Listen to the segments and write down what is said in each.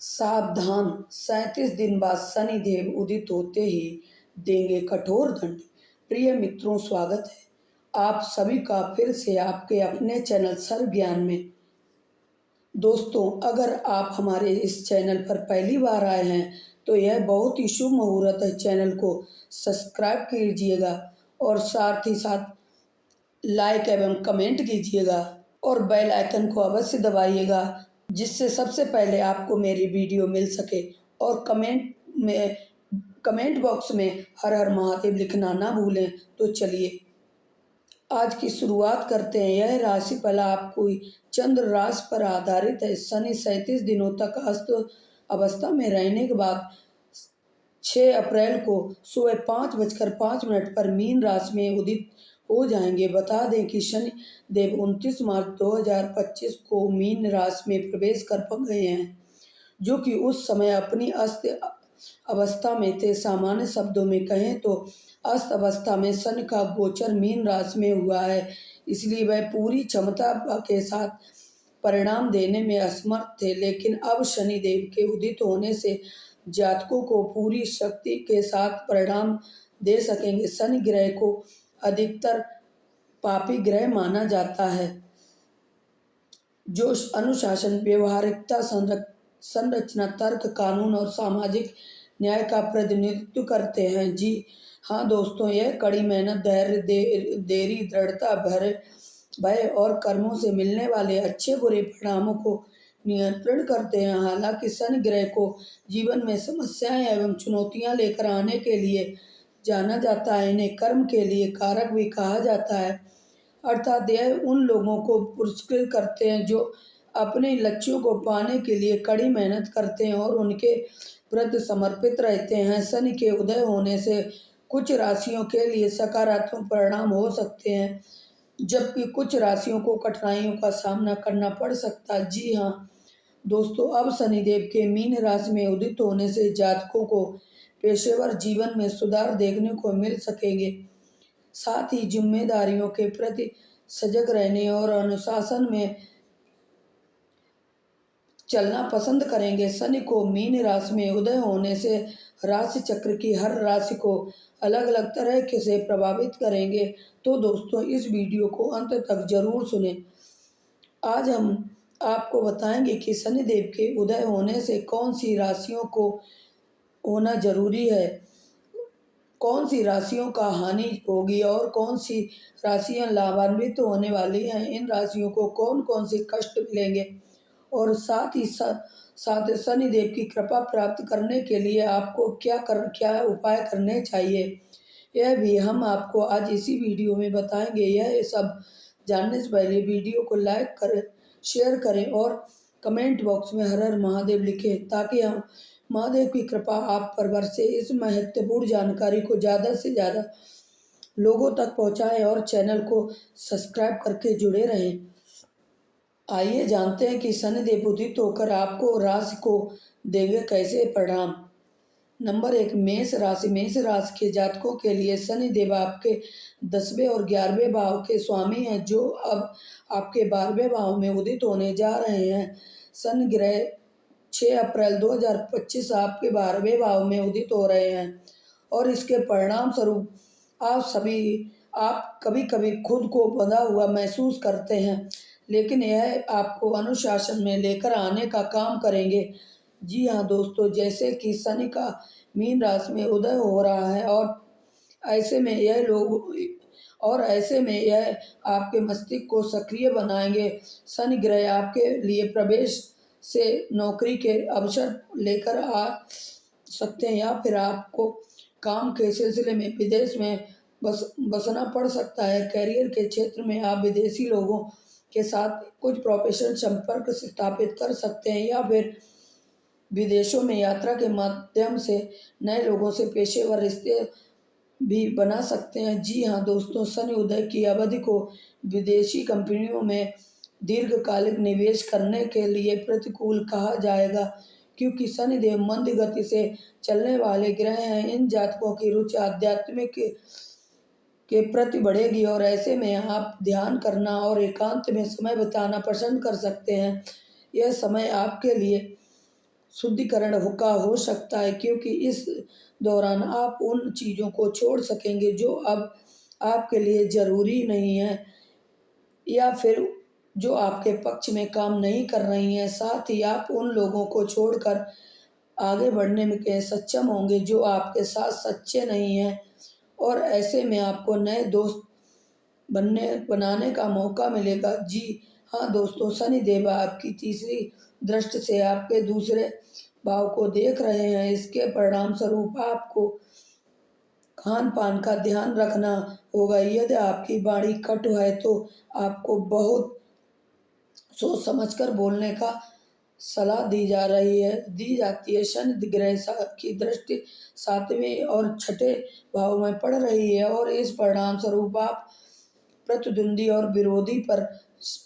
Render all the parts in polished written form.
सावधान, 37 दिन बाद शनिदेव उदित होते ही देंगे कठोर दंड। प्रिय मित्रों, स्वागत है आप सभी का फिर से आपके अपने चैनल सर्व ज्ञान में। दोस्तों, अगर आप हमारे इस चैनल पर पहली बार आए हैं तो यह बहुत ही शुभ मुहूर्त है। चैनल को सब्सक्राइब कीजिएगा और साथ ही साथ लाइक एवं कमेंट कीजिएगा और बेल आइकन को अवश्य दबाइएगा, जिससे सबसे पहले आपको मेरी वीडियो मिल सके। और कमेंट बॉक्स में हर हर महादेव लिखना ना भूलें। तो चलिए आज की शुरुआत करते हैं। यह राशिफल आपको चंद्र राशि पर आधारित है। शनि 37 दिनों तक अस्त अवस्था में रहने के बाद 6 अप्रैल को सुबह 5:05 पर मीन राशि में उदित हो जाएंगे। बता दें कि शनि देव 29 मार्च 2025 को मीन राशि में प्रवेश कर गए हैं, जो कि उस समय अपनी अस्त अवस्था में थे। सामान्य शब्दों में कहें तो अस्त अवस्था में शनि का गोचर मीन राशि में हुआ है, इसलिए वह पूरी क्षमता के साथ परिणाम देने में असमर्थ थे। लेकिन अब शनि देव के उदित होने से जातकों को पूरी शक्ति के साथ परिणाम दे सकेंगे। शनि ग्रह को अधिकतर पापी ग्रह माना जाता है, जो अनुशासन, व्यवहारिकता, संरचना, तर्क, कानून और सामाजिक न्याय का प्रतिनिधित्व करते हैं। जी हाँ दोस्तों, यह कड़ी मेहनत, धैर्य, देरी, दृढ़ता, भय और कर्मों से मिलने वाले अच्छे बुरे परिणामों को नियंत्रण करते हैं। हालांकि शनि ग्रह को जीवन में समस्याएं एवं चुनौतियां लेकर आने के लिए जाना जाता है। इन्हें कर्म के लिए कारक भी कहा जाता है, अर्थात यह उन लोगों को पुरस्कृत करते हैं जो अपने लक्ष्यों को पाने के लिए कड़ी मेहनत करते हैं और उनके प्रति समर्पित रहते हैं। शनि के उदय होने से कुछ राशियों के लिए सकारात्मक परिणाम हो सकते हैं, जबकि कुछ राशियों को कठिनाइयों का सामना करना पड़ सकता है। जी हाँ दोस्तों, अब शनिदेव के मीन राशि में उदित होने से जातकों को पेशेवर जीवन में सुधार देखने को मिल सकेंगे। साथ ही जिम्मेदारियों के प्रति सजग रहने और अनुशासन में चलना पसंद करेंगे। शनि को मीन राशि में उदय होने से राशि चक्र की हर राशि को अलग अलग तरह से प्रभावित करेंगे। तो दोस्तों, इस वीडियो को अंत तक जरूर सुनें। आज हम आपको बताएंगे कि शनि देव के उदय होने से कौन सी राशियों को होना जरूरी है, कौन सी राशियों का हानि होगी और कौन सी राशियां लाभान्वित होने वाली हैं। इन राशियों को कौन कौन से कष्ट मिलेंगे और साथ ही साथ शनि देव की कृपा प्राप्त करने के लिए आपको क्या उपाय करने चाहिए, यह भी हम आपको आज इसी वीडियो में बताएंगे। यह सब जानने से पहले वीडियो को लाइक करें, शेयर करें और कमेंट बॉक्स में हर हर महादेव लिखें, ताकि हम महादेव की कृपा आप पर बरसे। इस महत्वपूर्ण जानकारी को ज़्यादा से ज़्यादा लोगों तक पहुंचाएं और चैनल को सब्सक्राइब करके जुड़े रहें। आइए जानते हैं कि शनिदेव उदित होकर आपको राशि को देंगे कैसे परिणाम। नंबर 1, मेष राशि। मेष राशि के जातकों के लिए शनिदेव आपके 10वें और 11वें भाव के स्वामी हैं, जो अब आपके 12वें भाव में उदित होने जा रहे हैं। शनि ग्रह 6 अप्रैल 2025 आपके 12वें भाव में उदित हो रहे हैं और इसके परिणाम स्वरूप आप कभी कभी खुद को बंधा हुआ महसूस करते हैं, लेकिन यह आपको अनुशासन में लेकर आने का काम करेंगे। जी हाँ दोस्तों, जैसे कि शनि का मीन राशि में उदय हो रहा है और ऐसे में यह आपके मस्तिष्क को सक्रिय बनाएंगे। शनि ग्रह आपके लिए प्रवेश से नौकरी के अवसर लेकर आ सकते हैं, या फिर आपको काम के सिलसिले में विदेश में बसना पड़ सकता है। करियर के क्षेत्र में आप विदेशी लोगों के साथ कुछ प्रोफेशनल संपर्क स्थापित कर सकते हैं, या फिर विदेशों में यात्रा के माध्यम से नए लोगों से पेशेवर रिश्ते भी बना सकते हैं। जी हाँ दोस्तों, शनि उदय की अवधि को विदेशी कंपनियों में दीर्घकालिक निवेश करने के लिए प्रतिकूल कहा जाएगा, क्योंकि शनिदेव मंद गति से चलने वाले ग्रह हैं। इन जातकों की रुचि आध्यात्मिक के प्रति बढ़ेगी और ऐसे में आप ध्यान करना और एकांत में समय बिताना पसंद कर सकते हैं। यह समय आपके लिए शुद्धिकरण का हो सकता है, क्योंकि इस दौरान आप उन चीज़ों को छोड़ सकेंगे जो अब आपके लिए ज़रूरी नहीं है या फिर जो आपके पक्ष में काम नहीं कर रही हैं। साथ ही आप उन लोगों को छोड़कर आगे बढ़ने में के सक्षम होंगे जो आपके साथ सच्चे नहीं हैं, और ऐसे में आपको नए दोस्त बनाने का मौका मिलेगा। जी हाँ दोस्तों, शनिदेव आपकी तीसरी दृष्टि से आपके दूसरे भाव को देख रहे हैं। इसके परिणाम स्वरूप आपको खान पान का ध्यान रखना होगा। यदि आपकी वाणी कटु है तो आपको बहुत सोच समझकर बोलने का सलाह दी जाती है। शनि ग्रह की दृष्टि सातवें और छठे भाव में पड़ रही है, और इस परिणाम स्वरूप आप प्रतिद्वंदी और विरोधी पर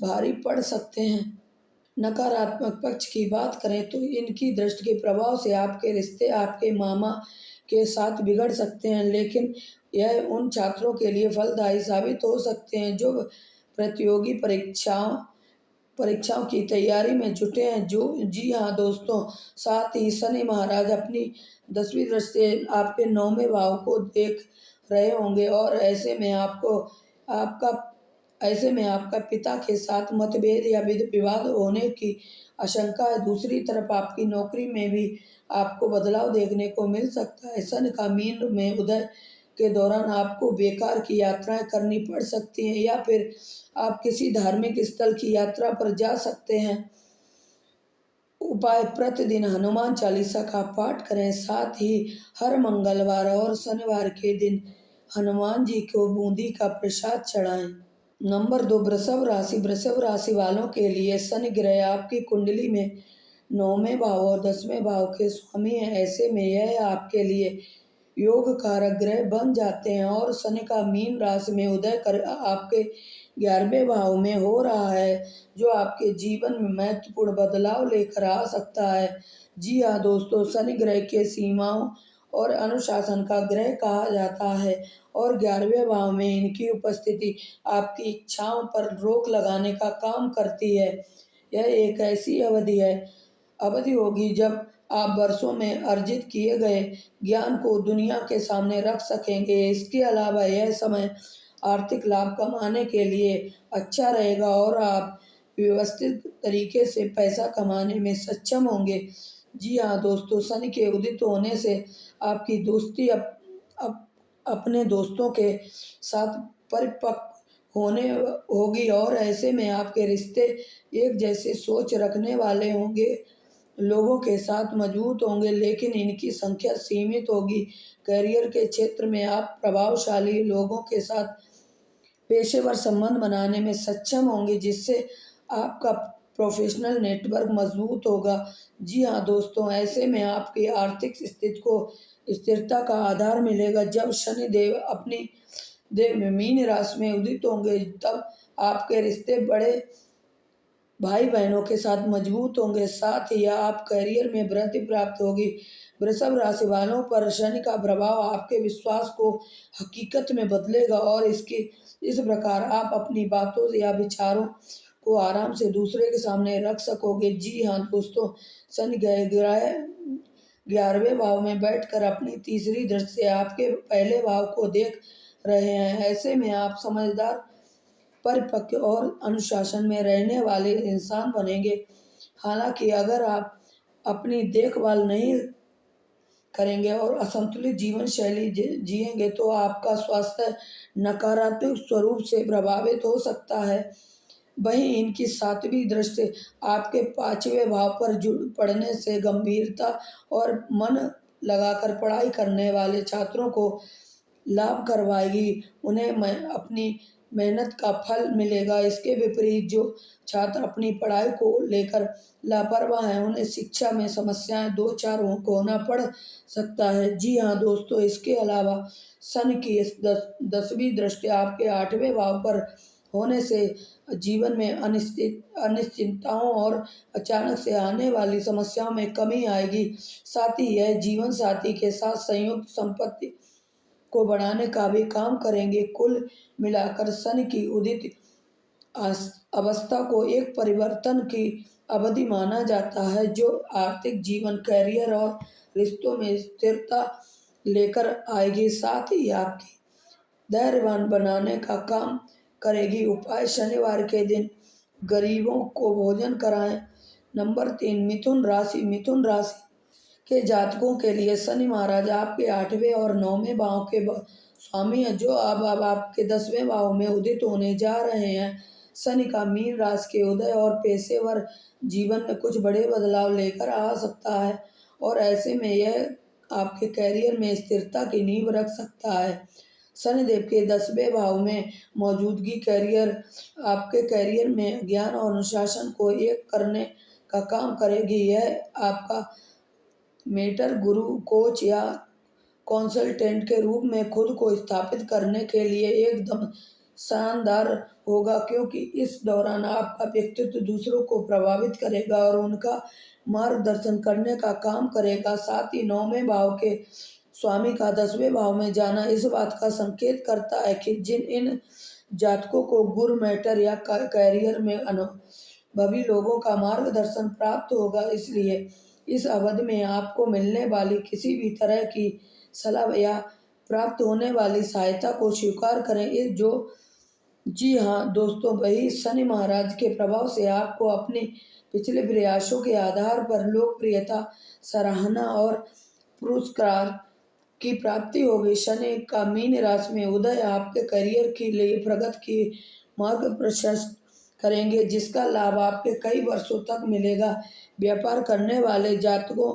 भारी पड़ सकते हैं। नकारात्मक पक्ष की बात करें तो इनकी दृष्टि के प्रभाव से आपके रिश्ते आपके मामा के साथ बिगड़ सकते हैं, लेकिन यह उन छात्रों के लिए फलदायी साबित हो सकते हैं जो प्रतियोगी परीक्षाओं की तैयारी में जुटे हैं। जी हाँ दोस्तों, साथ ही शनि महाराज अपनी 10वीं दृष्टि से आपके 9वें भाव को देख रहे होंगे, और आपका ऐसे में आपका पिता के साथ मतभेद या विवाद होने की आशंका है। दूसरी तरफ आपकी नौकरी में भी आपको बदलाव देखने को मिल सकता है। शनि का मीन में उदय के दौरान आपको बेकार की यात्राएं करनी पड़ सकती हैं, या फिर आप किसी धार्मिक स्थल की यात्रा पर जा सकते हैं। उपाय: प्रतिदिन हनुमान चालीसा का पाठ करें। साथ ही हर मंगलवार और शनिवार के दिन हनुमान जी को बूंदी का प्रसाद चढ़ाएं। नंबर 2, वृषभ राशि। वृषभ राशि वालों के लिए शनि ग्रह आपकी कुंडली में 9वें भाव और 10वें भाव के स्वामी हैं। ऐसे में यह आपके लिए योग कारक ग्रह बन जाते हैं, और शनि का मीन राशि में उदय कर आपके 11वें भाव में हो रहा है, जो आपके जीवन में महत्वपूर्ण बदलाव लेकर आ सकता है। जी हाँ दोस्तों, शनि ग्रह के सीमाओं और अनुशासन का ग्रह कहा जाता है, और 11वें भाव में इनकी उपस्थिति आपकी इच्छाओं पर रोक लगाने का काम करती है। यह एक ऐसी अवधि होगी जब आप वर्षों में अर्जित किए गए ज्ञान को दुनिया के सामने रख सकेंगे। इसके अलावा यह समय आर्थिक लाभ कमाने के लिए अच्छा रहेगा, और आप व्यवस्थित तरीके से पैसा कमाने में सक्षम होंगे। जी हाँ दोस्तों, शनि के उदित होने से आपकी दोस्ती अपने दोस्तों के साथ परिपक्व होने होगी, और ऐसे में आपके रिश्ते एक जैसे सोच रखने वाले लोगों के साथ मजबूत होंगे, लेकिन इनकी संख्या सीमित होगी। करियर के क्षेत्र में आप प्रभावशाली लोगों के साथ पेशेवर संबंध बनाने में सक्षम होंगे, जिससे आपका प्रोफेशनल नेटवर्क मजबूत होगा। जी हाँ दोस्तों, ऐसे में आपकी आर्थिक स्थिति को स्थिरता का आधार मिलेगा। जब शनि देव मीन राशि में उदित होंगे, तब आपके रिश्ते बड़े भाई बहनों के साथ मजबूत होंगे। साथ ही आप करियर में वृद्धि प्राप्त होगी। वृषभ राशि वालों पर शनि का प्रभाव आपके विश्वास को हकीकत में बदलेगा, और इस प्रकार आप अपनी बातों या विचारों को आराम से दूसरे के सामने रख सकोगे। जी हाँ दोस्तों, शनि ग्रह 11वें भाव में बैठकर अपनी तीसरी दृष्टि से आपके पहले भाव को देख रहे हैं। ऐसे में आप समझदार, परिपक्व और अनुशासन में रहने वाले इंसान बनेंगे। हालांकि अगर आप अपनी देखभाल नहीं करेंगे और असंतुलित जीवन शैली जिएंगे तो आपका स्वास्थ्य नकारात्मक स्वरूप से प्रभावित हो सकता है। वहीं इनकी 7वीं दृष्टि आपके 5वें भाव पर पड़ने से गंभीरता और मन लगाकर पढ़ाई करने वाले छात्रों को लाभ करवाएगी। उन्हें अपनी मेहनत का फल मिलेगा। इसके विपरीत जो छात्र अपनी पढ़ाई को लेकर लापरवाह हैं, उन्हें शिक्षा में समस्याएं 2-4 होना पड़ सकता है। जी हाँ दोस्तों, इसके अलावा शनि की 10वीं दृष्टि आपके 8वें भाव पर होने से जीवन में अनिश्चितताओं और अचानक से आने वाली समस्याओं में कमी आएगी। साथ ही यह जीवन साथी के साथ संयुक्त संपत्ति को बढ़ाने का भी काम करेंगे। कुल मिलाकर शनि की उदित अवस्था को एक परिवर्तन की अवधि माना जाता है, जो आर्थिक जीवन, करियर और रिश्तों में स्थिरता लेकर आएगी। साथ ही आपकी धैर्यवान बनाने का काम करेगी। उपाय: शनिवार के दिन गरीबों को भोजन कराएं। नंबर 3, मिथुन राशि के जातकों के लिए शनि महाराज आपके 8वें और 9वें भाव के स्वामी हैं, जो अब आपके 10वें भाव में उदित होने जा रहे हैं। शनि का मीन राशि के उदय और पेशेवर जीवन में कुछ बड़े बदलाव लेकर आ सकता है, और ऐसे में यह आपके कैरियर में स्थिरता की नींव रख सकता है। शनिदेव के 10वें भाव में मौजूदगी आपके कैरियर में ज्ञान और अनुशासन को एक करने का काम करेगी। यह आपका मेंटर, गुरु, कोच या कंसल्टेंट के रूप में खुद को स्थापित करने के लिए एकदम शानदार होगा, क्योंकि इस दौरान आपका व्यक्तित्व दूसरों को प्रभावित करेगा और उनका मार्गदर्शन करने का काम करेगा। साथ ही 9वें भाव के स्वामी का 10वें भाव में जाना इस बात का संकेत करता है कि इन जातकों को गुरु, मेंटर या कैरियर में अनुभवी लोगों का मार्गदर्शन प्राप्त होगा। इसलिए इस अवधि में आपको मिलने वाली किसी भी तरह की सलाह या प्राप्त होने वाली सहायता को स्वीकार करें। जी हाँ दोस्तों, वही शनि महाराज के प्रभाव से आपको अपने पिछले प्रयासों के आधार पर लोकप्रियता, सराहना और पुरस्कार की प्राप्ति होगी। शनि का मीन राशि में उदय आपके करियर के लिए प्रगति की मार्ग प्रशस्त करेंगे, जिसका लाभ आपके कई वर्षों तक मिलेगा। व्यापार करने वाले जातकों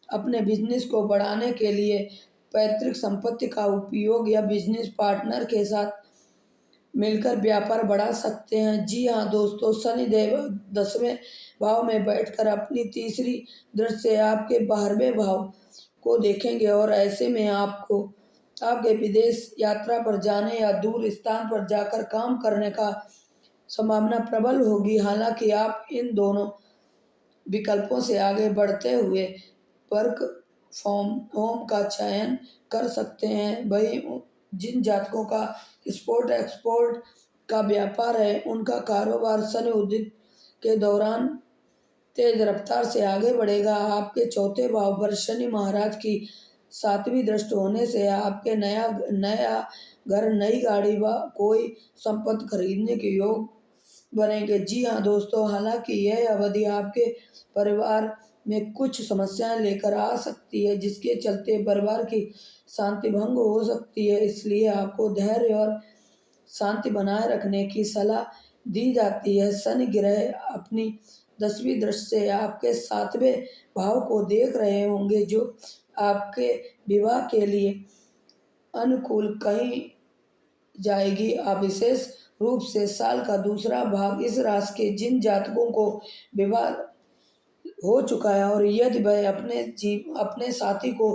अपने बिजनेस को बढ़ाने के लिए पैतृक संपत्ति का उपयोग या बिजनेस पार्टनर के साथ मिलकर व्यापार बढ़ा सकते हैं। जी हाँ दोस्तों, शनिदेव 10वें भाव में बैठकर अपनी तीसरी दृष्टि से आपके 12वें भाव को देखेंगे, और ऐसे में आपके विदेश यात्रा पर जाने या दूर स्थान पर जाकर काम करने का संभावना प्रबल होगी। हालांकि आप इन दोनों विकल्पों से आगे बढ़ते हुए वर्क फ्रॉम होम का चयन कर सकते हैं। वही जिन जातकों का एक्सपोर्ट का व्यापार है, उनका कारोबार शनि उदित के दौरान तेज रफ्तार से आगे बढ़ेगा। आपके 4थे भाव पर शनि महाराज की 7वीं दृष्टि होने से आपके नया घर, नई गाड़ी व कोई संपत्ति खरीदने के योग बनेंगे। जी हाँ दोस्तों, हालांकि यह अवधि आपके परिवार में कुछ समस्याएं लेकर आ सकती है, जिसके चलते परिवार की शांति भंग हो सकती है। इसलिए आपको धैर्य और शांति बनाए रखने की सलाह दी जाती है। शनि ग्रह अपनी 10वीं दृष्टि से आपके 7वें भाव को देख रहे होंगे, जो आपके विवाह के लिए अनुकूल कही जाएगी। आप विशेष रूप से साल का दूसरा भाग इस राशि के जिन जातकों को विवाह हो चुका है और यदि वह अपने साथी को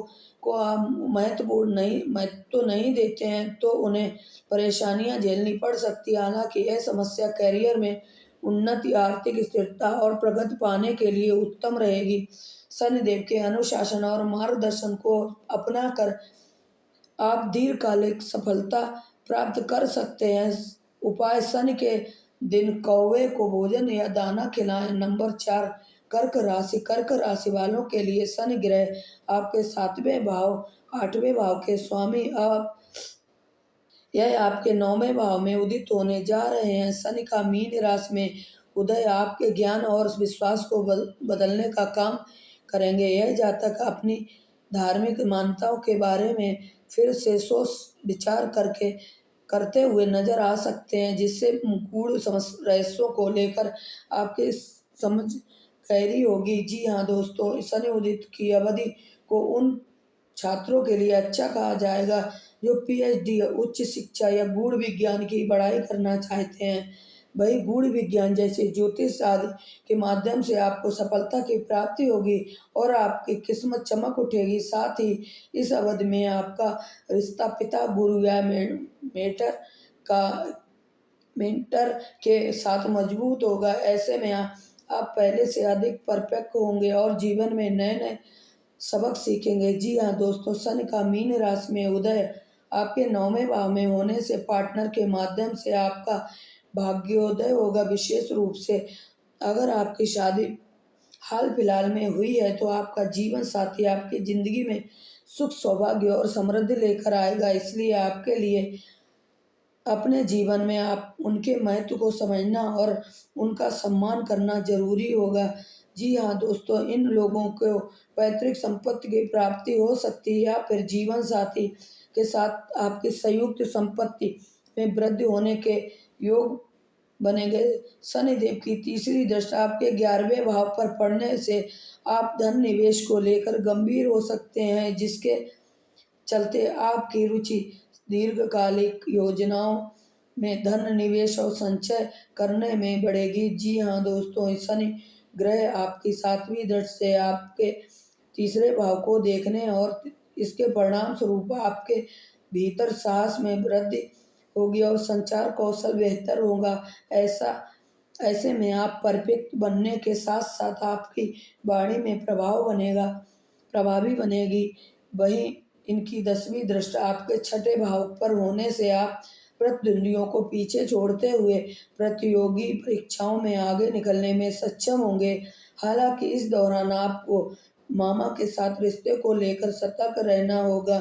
आप महत्व नहीं देते हैं, तो उन्हें परेशानियां झेलनी पड़ सकती है। हालांकि यह समस्या कैरियर में उन्नति, आर्थिक स्थिरता और प्रगति पाने के लिए उत्तम रहेगी। शनिदेव के अनुशासन और मार्गदर्शन को अपनाकर आप दीर्घकालिक सफलता प्राप्त कर सकते हैं। उपाय: शनि के दिन कौवे को भोजन या दाना खिलाएं। नंबर 4, कर्क राशि वालों के लिए शनि ग्रह आपके 7वें भाव, 8वें भाव के स्वामी यह आपके 9वें भाव में उदित होने जा रहे हैं। शनि का मीन राशि में उदय आपके ज्ञान और विश्वास को बदलने का काम करेंगे। यह जातक अपनी धार्मिक मान्यताओं के बारे में फिर से सोच विचार करते हुए नजर आ सकते हैं, जिससे गूढ़ रहस्यों को लेकर आपके समझ गहरी होगी। जी हाँ दोस्तों, शनि उदित की अवधि को उन छात्रों के लिए अच्छा कहा जाएगा जो पीएचडी, उच्च शिक्षा या गूढ़ विज्ञान की पढ़ाई करना चाहते हैं। वही गूढ़ विज्ञान जैसे ज्योतिष आदि के माध्यम से आपको सफलता की प्राप्ति होगी और आपकी किस्मत चमक उठेगी। साथ ही इस अवधि में आपका रिश्ता पिता, गुरु या मेंटर के साथ मजबूत होगा। ऐसे में आप पहले से अधिक परफेक्ट होंगे और जीवन में नए नए सबक सीखेंगे। जी हाँ दोस्तों, शनि का मीन राशि में उदय आपके 9वें भाव में होने से पार्टनर के माध्यम से आपका भाग्योदय होगा। विशेष रूप से अगर आपकी शादी हाल फिलहाल में हुई है तो आपका जीवन साथी आपकी ज़िंदगी में सुख, सौभाग्य और समृद्धि लेकर आएगा। इसलिए आपके लिए अपने जीवन में आप उनके महत्व को समझना और उनका सम्मान करना ज़रूरी होगा। जी हाँ दोस्तों, इन लोगों को पैतृक संपत्ति की प्राप्ति हो सकती है या फिर जीवन साथी के साथ आपकी संयुक्त संपत्ति में वृद्धि होने के योग बनेंगे। शनिदेव की तीसरी दृष्टि आपके 11वें भाव पर पड़ने से आप धन निवेश को लेकर गंभीर हो सकते हैं, जिसके चलते आपकी रुचि दीर्घकालिक योजनाओं में धन निवेश और संचय करने में बढ़ेगी। जी हाँ दोस्तों, शनि ग्रह आपकी 7वीं दृष्टि से आपके तीसरे भाव को देखने और इसके परिणाम स्वरूप आपके भीतर साहस में वृद्धि होगी और संचार कौशल बेहतर होगा। ऐसे में आप परफेक्ट बनने के साथ साथ आपकी वाणी में प्रभावी बनेगी। वहीं इनकी 10वीं दृष्टि आपके छठे भाव पर होने से आप प्रतिद्वंदियों को पीछे छोड़ते हुए प्रतियोगी परीक्षाओं में आगे निकलने में सक्षम होंगे। हालांकि इस दौरान आपको मामा के साथ रिश्ते को लेकर सतर्क रहना होगा,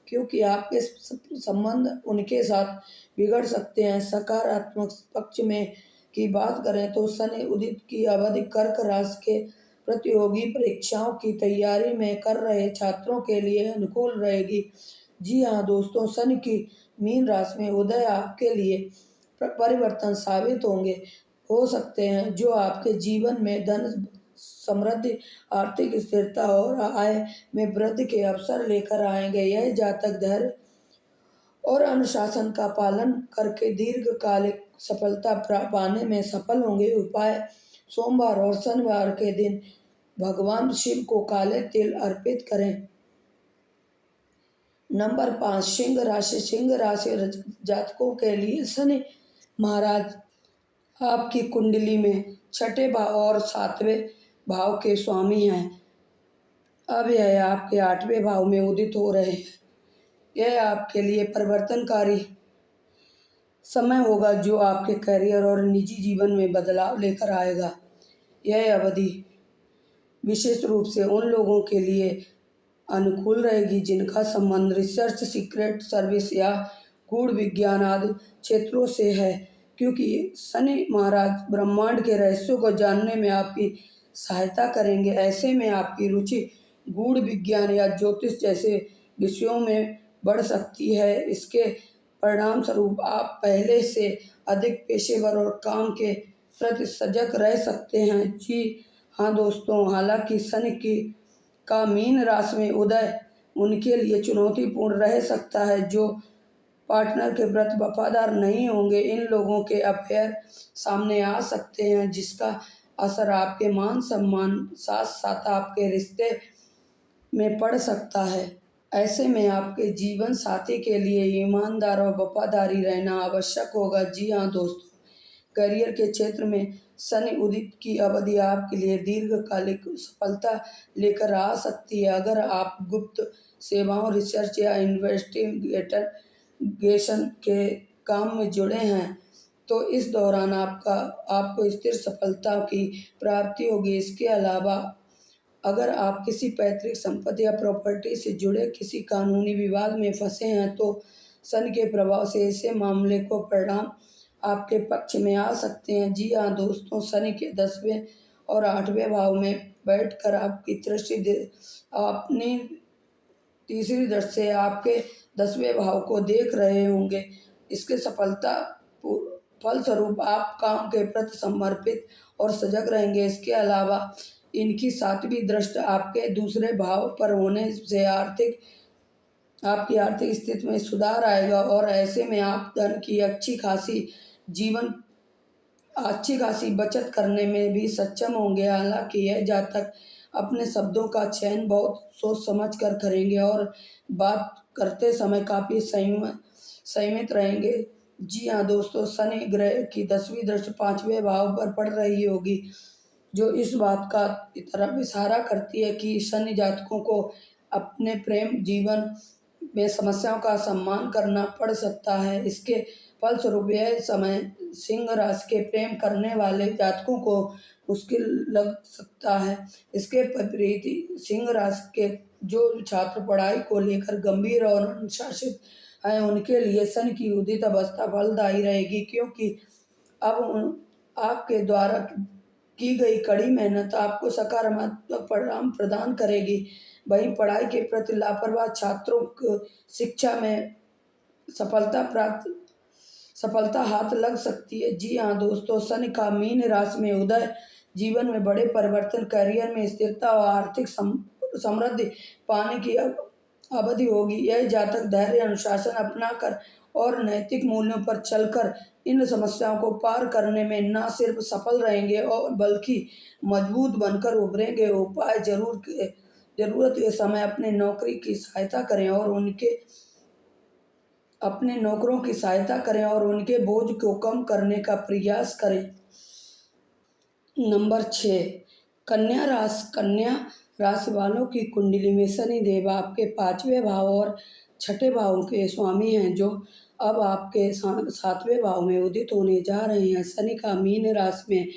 क्योंकि आपके संबंध उनके साथ बिगड़ सकते हैं। सकारात्मक पक्ष में की बात करें तो शनि उदित की अवधि कर्क राशि के प्रतियोगी परीक्षाओं की तैयारी में कर रहे छात्रों के लिए अनुकूल रहेगी। जी हाँ दोस्तों, शनि की मीन राशि में उदय आपके लिए परिवर्तन साबित हो सकते हैं, जो आपके जीवन में धन समृद्धि, आर्थिक स्थिरता और आय में वृद्धि के अवसर लेकर आएंगे। यह जातक धैर्य और अनुशासन का पालन करके दीर्घकालिक सफलता पाने में सफल होंगे। उपाय: सोमवार और शनिवार के दिन भगवान शिव को काले तिल अर्पित करें। नंबर 5, सिंह राशि जातकों के लिए शनि महाराज आपकी कुंडली में छठे भाव और 7वें भाव के स्वामी हैं। अब यह आपके 8वें भाव में उदित हो रहे हैं। यह आपके लिए परिवर्तनकारी समय होगा, जो आपके करियर और निजी जीवन में बदलाव लेकर आएगा। यह अवधि विशेष रूप से उन लोगों के लिए अनुकूल रहेगी जिनका संबंध रिसर्च, सीक्रेट सर्विस या गूढ़ विज्ञान आदि क्षेत्रों से है, क्योंकि शनि महाराज ब्रह्मांड के रहस्यों को जानने में आपकी सहायता करेंगे। ऐसे में आपकी रुचि गूढ़ विज्ञान या ज्योतिष जैसे विषयों में बढ़ सकती है। इसके परिणाम स्वरूप आप पहले से अधिक पेशेवर और काम के प्रति सजग रह सकते हैं। जी हाँ दोस्तों, हालांकि शनि का मीन राशि में उदय उनके लिए चुनौतीपूर्ण रह सकता है जो पार्टनर के प्रति वफादार नहीं होंगे। इन लोगों के अफेयर सामने आ सकते हैं, जिसका असर आपके मान सम्मान साथ साथ आपके रिश्ते में पड़ सकता है। ऐसे में आपके जीवन साथी के लिए ईमानदार और वफादारी रहना आवश्यक होगा। जी हाँ दोस्तों, करियर के क्षेत्र में शनि उदित की अवधि आपके लिए दीर्घकालिक सफलता लेकर आ सकती है। अगर आप गुप्त सेवाओं, रिसर्च या इन्वेस्टिगेशन के काम में जुड़े हैं तो इस दौरान आपको स्थिर सफलता की प्राप्ति होगी। इसके अलावा अगर आप किसी पैतृक संपत्ति या प्रॉपर्टी से जुड़े किसी कानूनी विवाद में फंसे हैं तो शनि के प्रभाव से ऐसे मामले को परिणाम आपके पक्ष में आ सकते हैं। जी हाँ दोस्तों, शनि के 10वें और 8वें भाव में बैठकर आपकी दृष्टि अपनी तीसरी दृष्टि से आपके 10वें भाव को देख रहे होंगे। इसके सफलता फलस्वरूप आप काम के प्रति समर्पित और सजग रहेंगे। इसके अलावा इनकी 7वीं दृष्टि आपके दूसरे भाव पर होने से आपकी आर्थिक स्थिति में सुधार आएगा और ऐसे में आप धन की अच्छी खासी बचत करने में भी सक्षम होंगे। हालांकि यह जातक अपने शब्दों का चयन बहुत सोच समझ कर करेंगे और बात करते समय काफ़ी संयमित रहेंगे। जी हाँ दोस्तों, शनि ग्रह की 10वीं दृष्टि 5वें भाव पर पड़ रही होगी, जो इस बात का तरफ इशारा करती है कि शनि जातकों को अपने प्रेम जीवन में समस्याओं का सामना करना पड़ सकता है। इसके फलस्वरूप यह समय सिंह राशि के प्रेम करने वाले जातकों को मुश्किल लग सकता है। इसके विपरीत सिंह राशि के जो छात्र पढ़ाई को लेकर गंभीर और अनुशासित हैं, उनके लिए शनि की उदित अवस्था फलदायी रहेगी, क्योंकि आपके द्वारा की गई कड़ी मेहनत आपको सकारात्मक परिणाम प्रदान करेगी। वहीं पढ़ाई के प्रति लापरवाह छात्रों को शिक्षा में सफलता हाथ लग सकती है। जी हाँ दोस्तों, शनि का मीन राशि में उदय जीवन में बड़े परिवर्तन, करियर में स्थिरता और आर्थिक समृद्धि पाने की अवधि होगी। यह जातक धैर्य, अनुशासन अपनाकर और नैतिक मूल्यों पर चलकर इन समस्याओं को पार करने में न सिर्फ सफल रहेंगे और बल्कि मजबूत बनकर उभरेंगे। उपाय जरूरत के समय अपने नौकरों की सहायता करें और उनके बोझ को कम करने का प्रयास करें। नंबर 6, कन्या राशि वालों की कुंडली में शनि देव आपके 5वें भाव और 6ठे भाव के स्वामी हैं, जो अब आपके 7वें भाव में उदित होने जा रहे हैं। शनि का मीन राशि में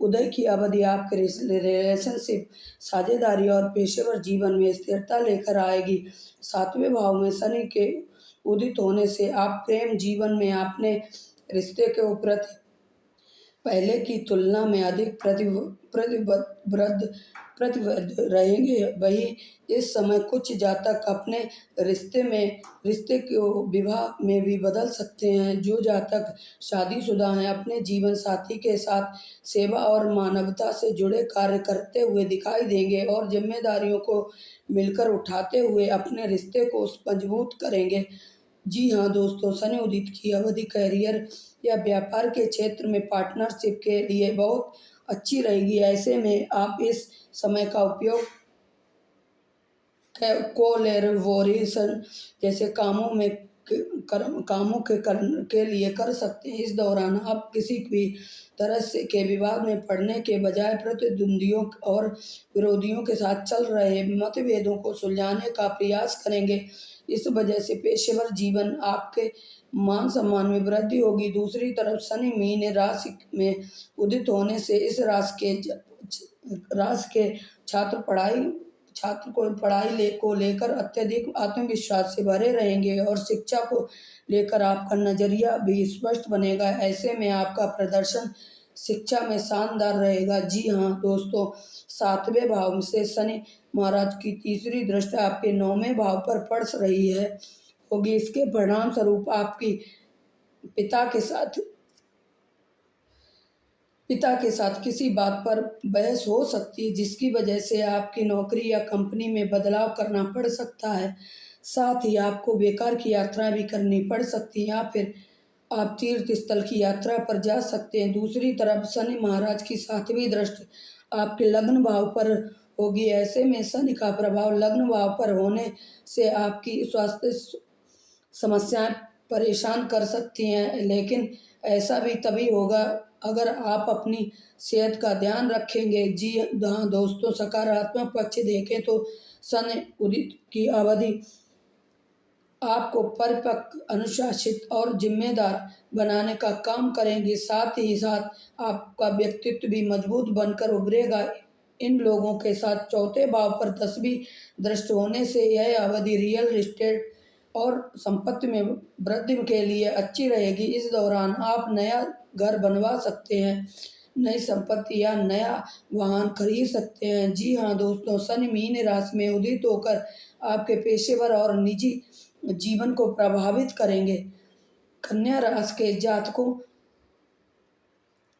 उदय की अवधि आपके रिलेशनशिप, साझेदारी और पेशेवर जीवन में स्थिरता लेकर आएगी। 7वें भाव में शनि के उदित होने से आप प्रेम जीवन में अपने रिश्ते के प्रति पहले की तुलना में अधिक प्रतिबद्ध रहेंगे। वहीं इस समय कुछ जातक अपने रिश्ते को विवाह में भी बदल सकते हैं। जो जातक शादीशुदा हैं, अपने जीवन साथी के साथ सेवा और मानवता से जुड़े कार्य करते हुए दिखाई देंगे और जिम्मेदारियों को मिलकर उठाते हुए अपने रिश्ते को मजबूत करेंगे। जी हाँ दोस्तों, शनि उदित की अवधि करियर या व्यापार के क्षेत्र में पार्टनरशिप के लिए बहुत अच्छी रहेगी। ऐसे में आप इस समय का उपयोग कोलैबोरेशन जैसे कामों के लिए कर सकते हैं। इस दौरान आप किसी भी तरह के विवाद में पड़ने के बजाय प्रतिद्वंदियों और विरोधियों के साथ चल रहे मतभेदों को सुलझाने का प्रयास करेंगे। इस वजह से पेशेवर जीवन आपके मान सम्मान में वृद्धि होगी। दूसरी तरफ शनि मीन राशि में उदित होने से इस राशि के छात्र को लेकर अत्यधिक आत्मविश्वास से भरे रहेंगे और शिक्षा को लेकर आपका नजरिया भी स्पष्ट बनेगा। ऐसे में आपका प्रदर्शन शिक्षा में शानदार रहेगा। जी हाँ दोस्तों, 7वें भाव से शनि महाराज की तीसरी दृष्टि आपके 9वें भाव पर पड़ रही होगी। इसके परिणाम स्वरूप आपकी पिता के साथ किसी बात पर बहस हो सकती है, जिसकी वजह से आपकी नौकरी या कंपनी में बदलाव करना पड़ सकता है। साथ ही आपको बेकार की यात्राएं भी करनी पड़ सकती है या फिर आप तीर्थ स्थल की यात्रा पर जा सकते हैं। दूसरी तरफ शनि महाराज की 7वीं दृष्टि आपके लग्न भाव पर होगी। ऐसे में शनि का प्रभाव लग्न भाव पर होने से आपकी स्वास्थ्य समस्याएं परेशान कर सकती हैं, लेकिन ऐसा भी तभी होगा अगर आप अपनी सेहत का ध्यान रखेंगे। जी हाँ दोस्तों, सकारात्मक पक्ष देखें तो शनि उदित की अवधि आपको परिपक्व, अनुशासित और जिम्मेदार बनाने का काम करेंगी। साथ ही साथ आपका व्यक्तित्व भी मजबूत बनकर उभरेगा। इन लोगों के साथ 4थे भाव पर 10वीं दृष्टि होने से यह अवधि रियल एस्टेट और संपत्ति में वृद्धि के लिए अच्छी रहेगी। इस दौरान आप नया घर बनवा सकते हैं, नई संपत्ति या नया वाहन खरीद सकते हैं। जी हाँ दोस्तों, शनि मीन राशि में उदित होकर आपके पेशेवर और निजी जीवन को प्रभावित करेंगे। कन्या राशि के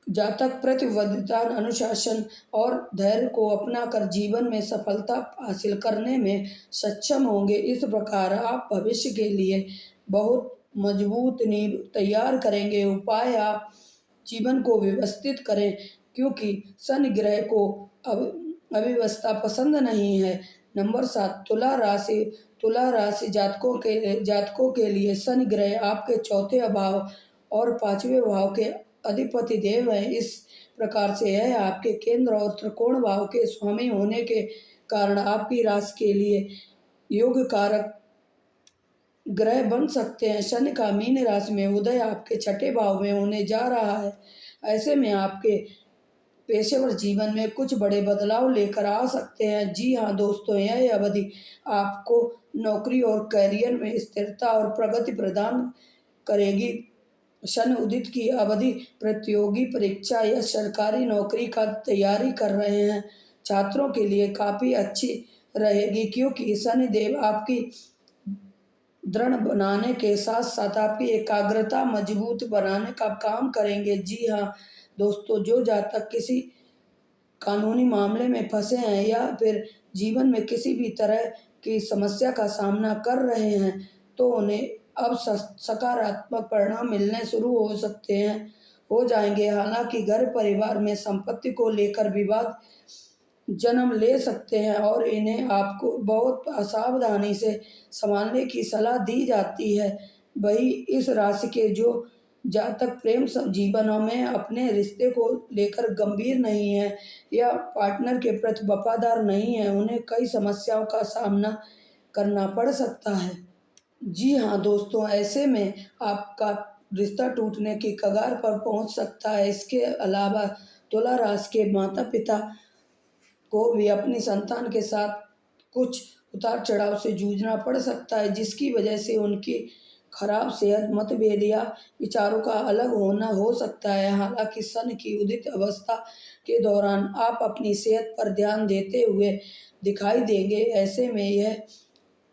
जातक प्रतिबद्धता, अनुशासन और धैर्य को अपनाकर जीवन में सफलता हासिल करने में सक्षम होंगे। इस प्रकार आप भविष्य के लिए बहुत मजबूत नींव तैयार करेंगे। उपाय, आप जीवन को व्यवस्थित करें, क्योंकि शनि ग्रह को अव्यवस्था पसंद नहीं है। नंबर 7, तुला राशि जातकों के लिए शनि ग्रह आपके 4थे भाव और 5वें भाव के अधिपति देव है। इस प्रकार से यह आपके केंद्र और त्रिकोण भाव के स्वामी होने के कारण आपकी राशि के लिए योग कारक ग्रह बन सकते हैं। शनि का मीन राशि में उदय आपके छठे भाव में होने जा रहा है। ऐसे में आपके पेशेवर जीवन में कुछ बड़े बदलाव लेकर आ सकते हैं। जी हाँ दोस्तों, यह अवधि आपको नौकरी और करियर में स्थिरता और प्रगति प्रदान करेगी। शनि उदित की अवधि प्रतियोगी परीक्षा या सरकारी नौकरी का तैयारी कर रहे हैं छात्रों के लिए काफ़ी अच्छी रहेगी, क्योंकि शनि देव आपकी दृढ़ बनाने के साथ साथ आपकी एकाग्रता मजबूत बनाने का काम करेंगे। जी हाँ दोस्तों, जो जातक किसी कानूनी मामले में फंसे हैं या फिर जीवन में किसी भी तरह की समस्या का सामना कर रहे हैं, तो उन्हें अब सकारात्मक परिणाम मिलने शुरू हो जाएंगे। हालांकि घर परिवार में संपत्ति को लेकर विवाद जन्म ले सकते हैं और इन्हें आपको बहुत सावधानी से संभालने की सलाह दी जाती है। वही इस राशि के जो जातक प्रेम जीवनों में अपने रिश्ते को लेकर गंभीर नहीं है या पार्टनर के प्रति वफादार नहीं है, उन्हें कई समस्याओं का सामना करना पड़ सकता है। जी हाँ दोस्तों, ऐसे में आपका रिश्ता टूटने की कगार पर पहुंच सकता है। इसके अलावा तुला राशि के माता पिता को भी अपनी संतान के साथ कुछ उतार चढ़ाव से जूझना पड़ सकता है, जिसकी वजह से उनकी खराब सेहत, मतभेद या विचारों का अलग होना हो सकता है। हालांकि शनि की उदित अवस्था के दौरान आप अपनी सेहत पर ध्यान देते हुए दिखाई देंगे। ऐसे में यह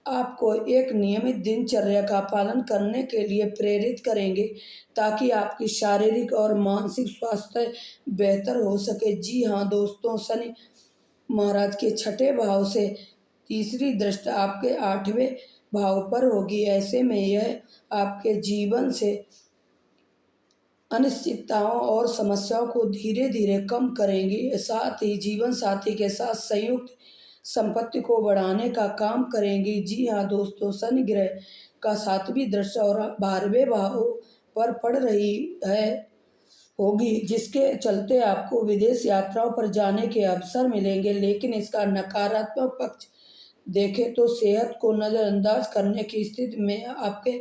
आपको एक नियमित दिनचर्या का पालन करने के लिए प्रेरित करेंगे, ताकि आपकी शारीरिक और मानसिक स्वास्थ्य बेहतर हो सके। जी हाँ दोस्तों, शनि महाराज के छठे भाव से तीसरी दृष्टि आपके आठवें भाव पर होगी। ऐसे में यह आपके जीवन से अनिश्चितताओं और समस्याओं को धीरे धीरे कम करेंगी। साथ ही जीवन साथी के साथ संयुक्त संपत्ति को बढ़ाने का काम करेंगी। जी हाँ दोस्तों, शनि ग्रह का सातवीं दृष्टि और 12वें भाव पर पड़ रही है होगी, जिसके चलते आपको विदेश यात्राओं पर जाने के अवसर मिलेंगे। लेकिन इसका नकारात्मक पक्ष देखें तो सेहत को नज़रअंदाज करने की स्थिति में आपके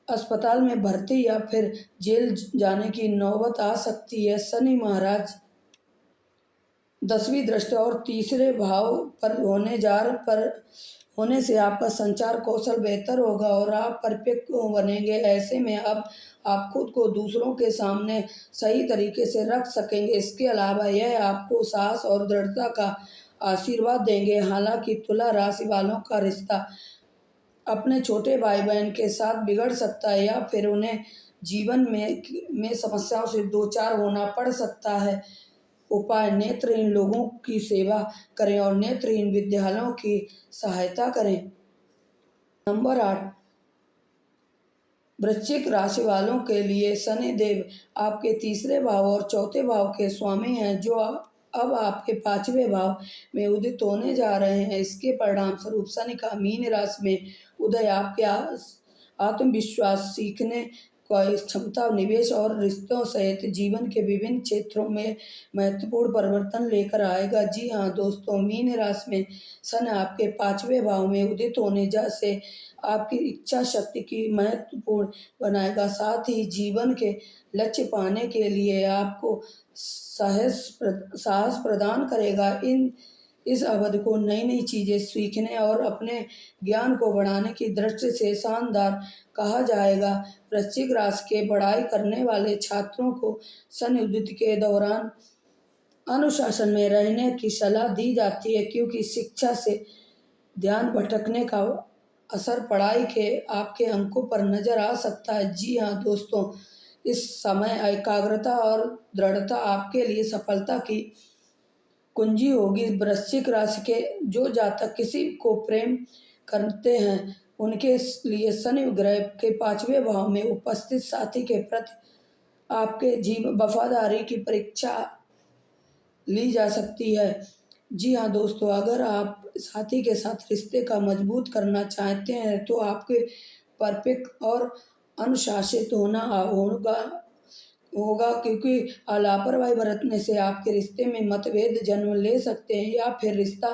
अस्पताल में भर्ती या फिर जेल जाने की नौबत आ सकती है। शनि महाराज 10वीं दृष्टि और तीसरे भाव पर होने से आपका संचार कौशल बेहतर होगा और आप परिपक्व बनेंगे। ऐसे में अब आप खुद को दूसरों के सामने सही तरीके से रख सकेंगे। इसके अलावा यह आपको साहस और दृढ़ता का आशीर्वाद देंगे। हालांकि तुला राशि वालों का रिश्ता अपने छोटे भाई बहन के साथ बिगड़ सकता है या फिर उन्हें जीवन में समस्याओं से दो चार होना पड़ सकता है। उपाय: नेत्रहीन लोगों की सेवा करें और नेत्रहीन विद्यालयों की सहायता करें। नंबर 8, वृश्चिक राशि वालों के लिए शनि देव आपके तीसरे भाव और चौथे भाव के स्वामी हैं, जो अब आपके 5वें भाव में उदित होने जा रहे हैं। इसके परिणाम स्वरूप शनि का मीन राशि में उदय आपके आत्मविश्वास, सीखने का क्षमता, निवेश और रिश्तों सहित जीवन के विभिन्न क्षेत्रों में महत्वपूर्ण परिवर्तन लेकर आएगा। जी हाँ दोस्तों, मीन राशि में शनि आपके 5वें भाव में उदित होने से आपकी इच्छा शक्ति की महत्वपूर्ण बनाएगा। साथ ही जीवन के लक्ष्य पाने के लिए आपको साहस प्रदान करेगा। इस अवधि को नई नई चीज़ें सीखने और अपने ज्ञान को बढ़ाने की दृष्टि से शानदार कहा जाएगा। वृश्चिक राशि के पढ़ाई करने वाले छात्रों को शनि उदित के दौरान अनुशासन में रहने की सलाह दी जाती है, क्योंकि शिक्षा से ध्यान भटकने का असर पढ़ाई के आपके अंकों पर नजर आ सकता है। जी हाँ दोस्तों, इस समय एकाग्रता और दृढ़ता आपके लिए सफलता की कुंजी होगी। वृश्चिक राशि के जो जातक किसी को प्रेम करते हैं, उनके लिए शनि ग्रह के 5वें भाव में उपस्थित साथी के प्रति आपके वफादारी की परीक्षा ली जा सकती है। जी हाँ दोस्तों, अगर आप साथी के साथ रिश्ते का मजबूत करना चाहते हैं तो आपके परफेक्ट और अनुशासित होगा, क्योंकि लापरवाही बरतने से आपके रिश्ते में मतभेद जन्म ले सकते हैं या फिर रिश्ता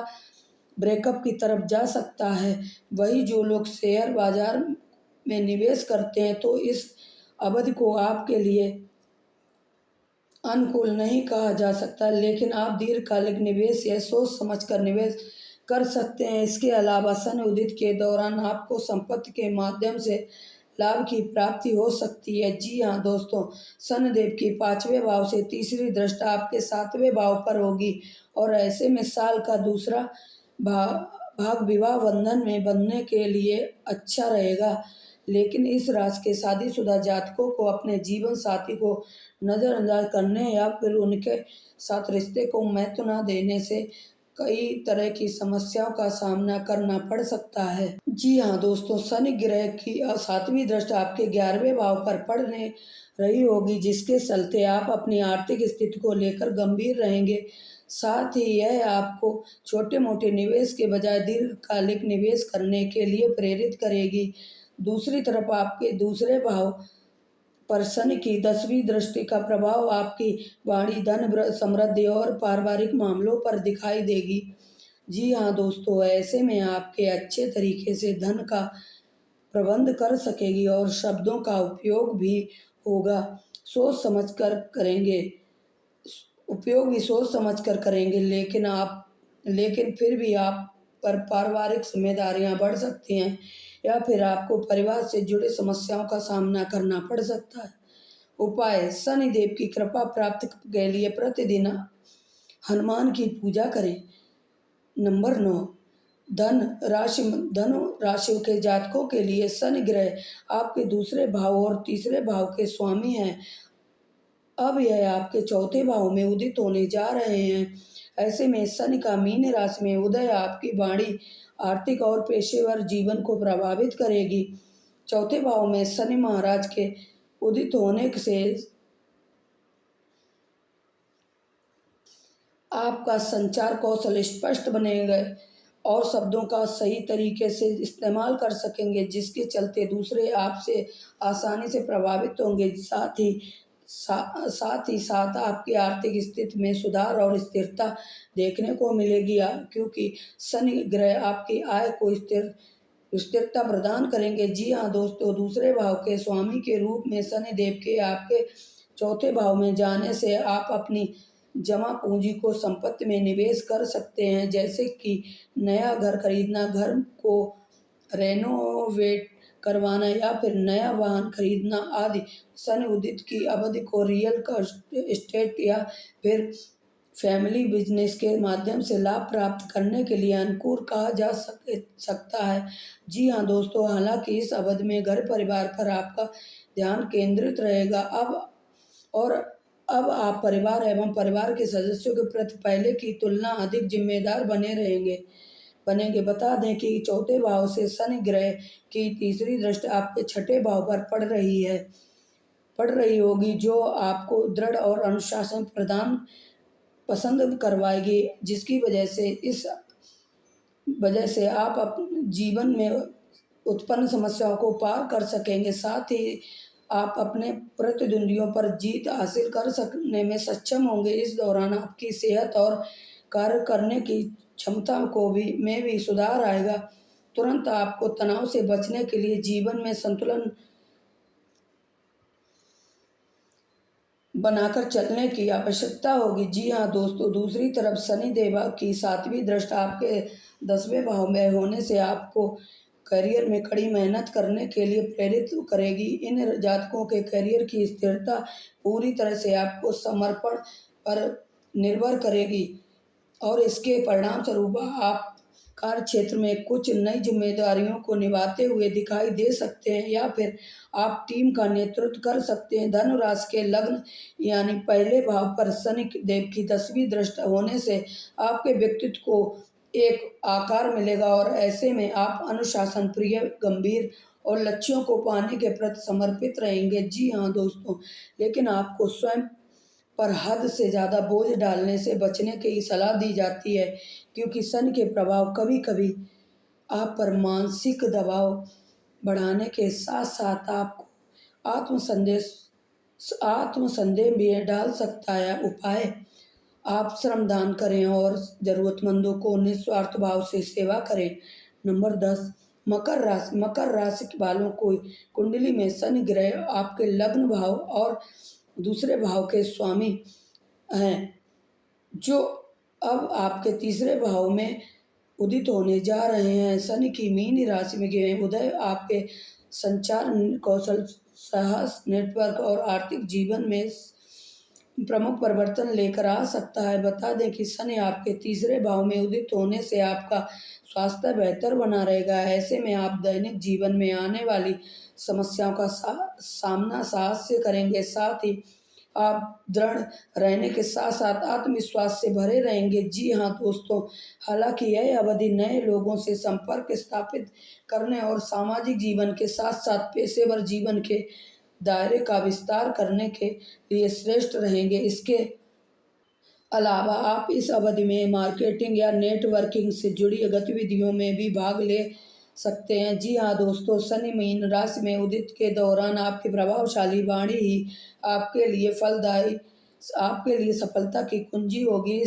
ब्रेकअप की तरफ जा सकता है। वही जो लोग शेयर बाजार में निवेश करते हैं तो इस अवधि को आपके लिए अनुकूल नहीं कहा जा सकता, लेकिन आप दीर्घकालिक निवेश या सोच समझकर निवेश कर सकते हैं। इसके अलावा सन उदित के दौरान आपको संपत्ति के माध्यम से लाभ की प्राप्ति हो सकती है। जी हाँ दोस्तों, शनिदेव की 5वें भाव से तीसरी दृष्टि आपके 7वें भाव पर होगी और ऐसे में साल का दूसरा भाग विवाह बंधन में बंधने के लिए अच्छा रहेगा। लेकिन इस राशि के शादीशुदा जातकों को अपने जीवन साथी को नज़रअंदाज करने या फिर उनके साथ रिश्ते को महत्व न देने से कई तरह की समस्याओं का सामना करना पड़ सकता है। जी हाँ दोस्तों, शनि ग्रह की 7वीं दृष्टि आपके 11वें भाव पर पड़ने रही होगी, जिसके चलते आप अपनी आर्थिक स्थिति को लेकर गंभीर रहेंगे। साथ ही यह आपको छोटे मोटे निवेश के बजाय दीर्घकालिक निवेश करने के लिए प्रेरित करेगी। दूसरी तरफ आपके दूसरे भाव पर शनि की 10वीं दृष्टि का प्रभाव आपकी वाणी, धन, समृद्धि और पारिवारिक मामलों पर दिखाई देगी। जी हाँ दोस्तों, ऐसे में आपके अच्छे तरीके से धन का प्रबंध कर सकेगी और शब्दों का उपयोग भी होगा सोच समझकर करेंगे उपयोग भी सोच समझकर करेंगे, लेकिन फिर भी आप पर पारिवारिक जिम्मेदारियां बढ़ सकती हैं या फिर आपको परिवार से जुड़े समस्याओं का सामना करना पड़ सकता है। उपाय: शनि देव की कृपा प्राप्त के लिए प्रतिदिन हनुमान की पूजा करें। नंबर 9, धन राशि के जातकों के लिए शनि ग्रह आपके दूसरे भाव और तीसरे भाव के स्वामी हैं। अब यह आपके चौथे भाव में उदित होने जा रहे हैं। ऐसे में शनि का मीन राशि में उदय आपकी वाणी, आर्थिक और पेशेवर जीवन को प्रभावित करेगी। चौथे भाव में शनि महाराज के उदित होने से आपका संचार कौशल स्पष्ट बनेगा और शब्दों का सही तरीके से इस्तेमाल कर सकेंगे, जिसके चलते दूसरे आपसे आसानी से प्रभावित होंगे। साथ ही साथ आपकी आर्थिक स्थिति में सुधार और स्थिरता देखने को मिलेगी, क्योंकि शनि ग्रह आपकी आय को स्थिरता प्रदान करेंगे। जी हाँ दोस्तों, दूसरे भाव के स्वामी के रूप में शनि देव के आपके चौथे भाव में जाने से आप अपनी जमा पूंजी को संपत्ति में निवेश कर सकते हैं, जैसे कि नया घर खरीदना, घर को रेनोवेट करवाना या फिर नया वाहन खरीदना आदि। शनि उदित की अवधि को रियल एस्टेट या फिर फैमिली बिजनेस के माध्यम से लाभ प्राप्त करने के लिए अनुकूल कहा जा सकता है। जी हाँ दोस्तों, हालांकि इस अवधि में घर परिवार पर आपका ध्यान केंद्रित रहेगा। अब आप परिवार एवं परिवार के सदस्यों के प्रति पहले की तुलना अधिक जिम्मेदार बनेंगे। बता दें कि चौथे भाव से शनि ग्रह की तीसरी दृष्टि आपके छठे भाव पर पड़ रही होगी, जो आपको दृढ़ और अनुशासन प्रदान पसंद करवाएगी, जिसकी वजह से आप अपने जीवन में उत्पन्न समस्याओं को पार कर सकेंगे। साथ ही आप अपने प्रतिद्वंदियों पर जीत हासिल कर सकने में सक्षम होंगे। इस दौरान आपकी सेहत और कार्य करने की क्षमता में भी सुधार आएगा। तुरंत आपको तनाव से बचने के लिए जीवन में संतुलन बनाकर चलने की आवश्यकता होगी। जी हाँ दोस्तों, दूसरी तरफ शनि देव की 7वीं दृष्टि आपके 10वें भाव में होने से आपको करियर में कड़ी मेहनत करने के लिए प्रेरित करेगी। इन जातकों के करियर की स्थिरता पूरी तरह से आपको समर्पण पर निर्भर करेगी और इसके परिणाम स्वरूप आप कार्य क्षेत्र में कुछ नई जिम्मेदारियों को निभाते हुए दिखाई दे सकते हैं या फिर आप टीम का नेतृत्व कर सकते हैं। धनु राशि के लग्न यानी पहले भाव पर शनि देव की 10वीं दृष्टि होने से आपके व्यक्तित्व को एक आकार मिलेगा और ऐसे में आप अनुशासन प्रिय, गंभीर और लक्ष्यों को पाने के प्रति समर्पित रहेंगे। जी हाँ दोस्तों, लेकिन आपको स्वयं पर हद से ज़्यादा बोझ डालने से बचने की सलाह दी जाती है, क्योंकि शनि के प्रभाव कभी कभी आप पर मानसिक दबाव बढ़ाने के साथ साथ आपको आत्मसंदेह भी डाल सकता है। उपाय: आप श्रमदान करें और ज़रूरतमंदों को निस्वार्थ भाव से सेवा करें। नंबर 10, मकर राशि के वालों को कुंडली में शनि ग्रह आपके लग्न भाव और दूसरे भाव के स्वामी हैं, जो अब आपके तीसरे भाव में उदित होने जा रहे हैं। शनि की मीन राशि में गए उदय आपके संचार कौशल, साहस, नेटवर्क और आर्थिक जीवन में प्रमुख परिवर्तन लेकर आ सकता है। बता दें कि शनि आपके तीसरे भाव में उदित होने से आपका स्वास्थ्य बेहतर बना रहेगा। ऐसे में आप दैनिक जीवन में आने वाली समस्याओं का सामना साहस से करेंगे। साथ ही आप दृढ़ रहने के साथ साथ आत्मविश्वास से भरे रहेंगे। जी हाँ दोस्तों, हालांकि यह अवधि नए लोगों से संपर्क स्थापित करने और सामाजिक जीवन के साथ साथ पेशेवर जीवन के दायरे का विस्तार करने के लिए श्रेष्ठ रहेंगे। इसके अलावा आप इस अवधि में मार्केटिंग या नेटवर्किंग से जुड़ी गतिविधियों में भी भाग ले सकते हैं। जी हाँ दोस्तों, शनि मीन राशि में उदित के दौरान आपकी प्रभावशाली वाणी ही आपके लिए सफलता की कुंजी होगी।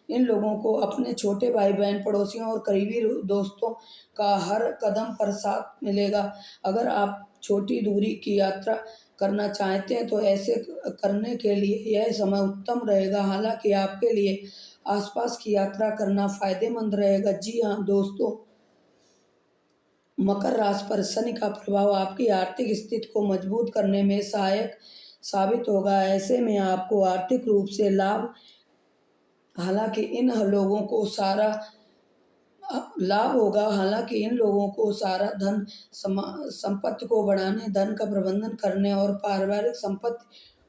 इन लोगों को अपने छोटे भाई बहन, पड़ोसियों और करीबी दोस्तों का हर कदम पर साथ मिलेगा। अगर आप छोटी दूरी की यात्रा करना चाहते हैं तो ऐसे करने के लिए यह समय उत्तम रहेगा। हालांकि आपके लिए आसपास की यात्रा करना फायदेमंद रहेगा। जी हाँ दोस्तों, मकर राशि पर शनि का प्रभाव आपकी आर्थिक स्थिति को मजबूत करने में सहायक साबित होगा। ऐसे में आपको आर्थिक रूप से लाभ हालांकि इन लोगों को सारा लाभ होगा। हालांकि इन लोगों को सारा धन संपत्ति को बढ़ाने, धन का प्रबंधन करने और पारिवारिक संपत्ति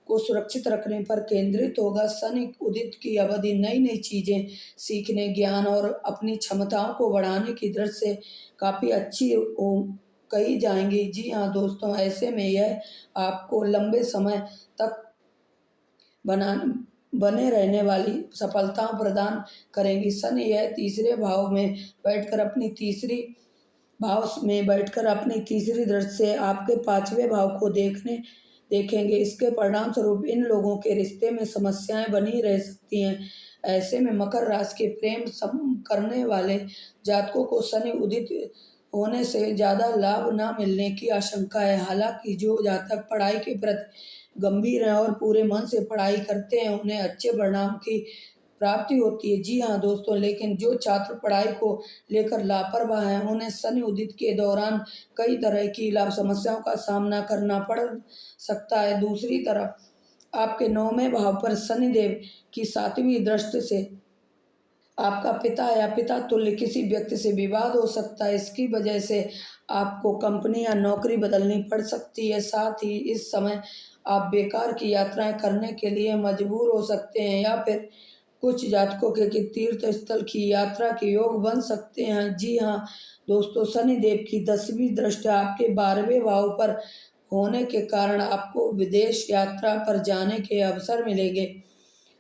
को सुरक्षित रखने पर केंद्रित होगा। शनि उदित की अवधि नई नई चीजें सीखने, ज्ञान और अपनी क्षमताओं को बढ़ाने की दृष्टि से काफ़ी अच्छी कही जाएंगी। जी हाँ दोस्तों, ऐसे में यह आपको लंबे समय तक बने रहने वाली सफलताएं प्रदान करेंगी। शनि यह बैठकर अपनी तीसरी दृष्टि से आपके पांचवें भाव को देखेंगे। इसके परिणाम स्वरूप इन लोगों के रिश्ते में समस्याएं बनी रह सकती हैं। ऐसे में मकर राशि के प्रेम करने वाले जातकों को शनि उदित होने से ज़्यादा लाभ न मिलने की आशंका है। हालांकि जो जातक पढ़ाई के प्रति गंभीर हैं और पूरे मन से पढ़ाई करते हैं, उन्हें अच्छे परिणाम की प्राप्ति होती है। जी हाँ दोस्तों, लेकिन जो छात्र पढ़ाई को लेकर लापरवाह हैं, उन्हें शनि उदित के दौरान कई तरह की समस्याओं का सामना करना पड़ सकता है। दूसरी तरफ आपके 9वें भाव पर शनिदेव की 7वीं दृष्टि से आपका पिता या पिता तुल्य किसी व्यक्ति से विवाद हो सकता है। इसकी वजह से आपको कंपनी या नौकरी बदलनी पड़ सकती है। साथ ही इस समय आप बेकार की यात्राएं करने के लिए मजबूर हो सकते हैं या फिर कुछ जातकों के तीर्थ स्थल की यात्रा के योग बन सकते हैं। जी हाँ दोस्तों, शनिदेव की 10वीं दृष्टि आपके 12वें भाव पर होने के कारण आपको विदेश यात्रा पर जाने के अवसर मिलेंगे।